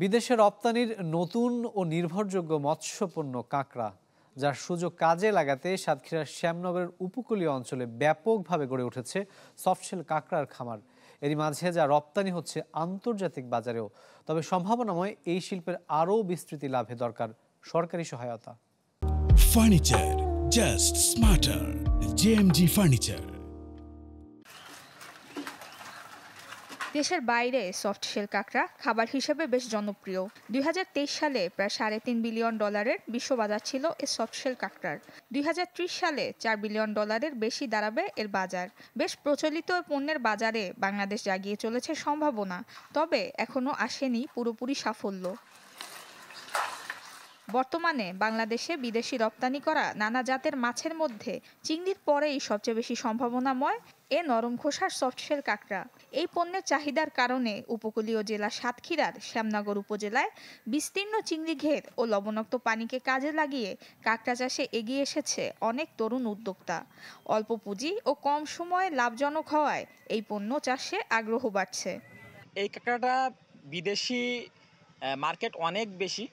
বিদেশে রপ্তানির নতুন ও নির্ভরযোগ্য মৎস্যপণ্য কাঁকড়া, যার সুযোগ কাজে লাগাতে সাতক্ষীরার শ্যামনগরের উপকূলীয় অঞ্চলে ব্যাপকভাবে গড়ে উঠেছে সফটশেল কাঁকড়ার খামার। এরই মাঝে যা রপ্তানি হচ্ছে আন্তর্জাতিক বাজারেও। তবে সম্ভাবনাময় এই শিল্পের আরও বিস্তৃতি লাভে দরকার সরকারি সহায়তা। Furniture just smarter, JMG furniture. দেশের বাইরে সফটশেল কাঁকড়া খাবার হিসেবে বেশ জনপ্রিয়। 2023 সালে প্রায় $3.5 বিলিয়ন বিশ্ব বাজার ছিল এই সফটশেল কাঁকড়ার। 2030 সালে $4 বিলিয়ন বেশি দাঁড়াবে এর বাজার। বেশ প্রচলিত পণ্যের বাজারে বাংলাদেশ জাগিয়ে চলেছে সম্ভাবনা, তবে এখনো আসেনি পুরোপুরি সাফল্য। বর্তমানে বাংলাদেশে বিদেশি রপ্তানি করা নানা জাতের মাছের মধ্যে চিংড়ির পরেই সবচেয়ে বেশি সম্ভাবনাময় এ নরম খোসার সফটশেল কাঁকড়া। এই পণ্যের চাহিদার কারণে উপকূলীয় জেলা সাতক্ষীরার শ্যামনগর উপজেলায় বিস্তীর্ণ চিংড়ি ঘের ও লবণাক্ত পানিকে কাজে লাগিয়ে কাঁকড়া চাষে এগিয়ে এসেছে অনেক তরুণ উদ্যোক্তা। অল্প পুঁজি ও কম সময়ে লাভজনক হওয়ায় এই পণ্য চাষে আগ্রহ বাড়ছে। এই কাঁকড়াটা বিদেশি মার্কেট অনেক বেশি,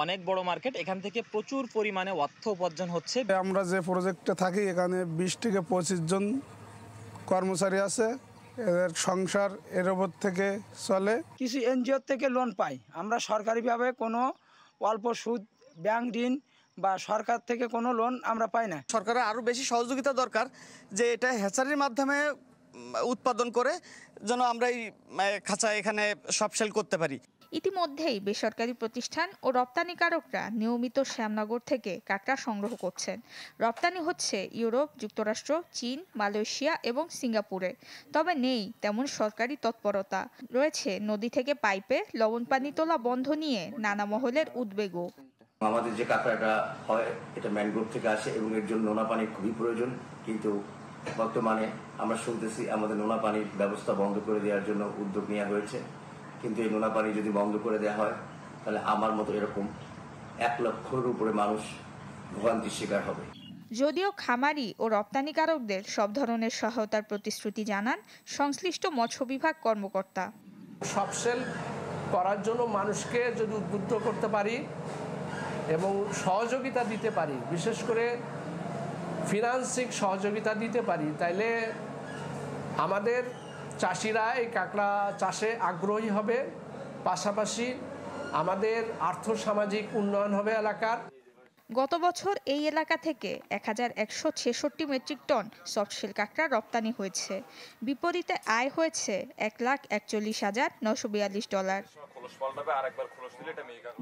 অনেক বড় মার্কেট। এখান থেকে প্রচুর পরিমাণে অর্থ উপার্জন হচ্ছে। আমরা যে প্রজেক্টে থাকি এখানে 20 থেকে 25 জন কর্মচারী আছে, এদের সংসার এর উপর থেকে চলে। কিছু এনজিও থেকে লোন পাই আমরা, সরকারিভাবে কোনো অল্প সুদ ব্যাংক ঋণ বা সরকার থেকে কোনো লোন আমরা পাই না। সরকারের আরও বেশি সহযোগিতা দরকার, যে এটা হ্যাচারির মাধ্যমে উৎপাদন করে যেন আমরা এই খাঁচা এখানে সফটশেল করতে পারি। ইতিমধ্যেই বেসরকারি প্রতিষ্ঠান ও রপ্তানিকারকরা নিয়মিত শ্যামনগর থেকে কাঁকড়া সংগ্রহ করছেন। রপ্তানি হচ্ছে ইউরোপ, যুক্তরাষ্ট্র, চীন, মালয়েশিয়া এবং সিঙ্গাপুরে। তবে নেই তেমন সরকারি তৎপরতা। রয়েছে নদী থেকে পাইপে লবণ পানি তোলা বন্ধ নিয়ে নানা মহলের উদ্বেগও। আমাদের যে কাঁকড়াটা হয় এটা ম্যানগ্রোভ থেকে আসে এবং এর জন্য নোনা পানি খুবই প্রয়োজন, কিন্তু বর্তমানে আমরা শুনতেছি আমাদের নোনা পানির ব্যবস্থা বন্ধ করে দেওয়ার জন্য উদ্যোগ নেওয়া হয়েছে। কিন্তু এই নোনা পানি যদি বন্ধ করে দেওয়া হয় তাহলে আমার মতো এরকম 1 লক্ষের উপরে মানুষ ভোগান্তির শিকার হবে। যদিও খামারি ও রপ্তানিকারকদের সব ধরনের সহায়তার প্রতিশ্রুতি জানান সংশ্লিষ্ট মৎস্য বিভাগ কর্মকর্তা। সফটশেল করার জন্য মানুষকে যদি উদ্বুদ্ধ করতে পারি এবং সহযোগিতা দিতে পারি, বিশেষ করে ফিনান্সিক সহযোগিতা দিতে পারি, তাইলে আমাদের চাষিরা এই কাঁকড়া চাষে আগ্রহী হবে। পাশাপাশি আমাদের আর্থসামাজিক উন্নয়ন হবে এলাকার। গত বছর এই এলাকা থেকে 1166 মেট্রিক টন সফটশেল কাঁকড়া রপ্তানি হয়েছে। বিপরীতে আয় হয়েছে $1,41,942।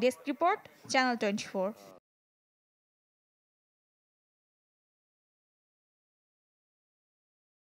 Desk report, channel 24।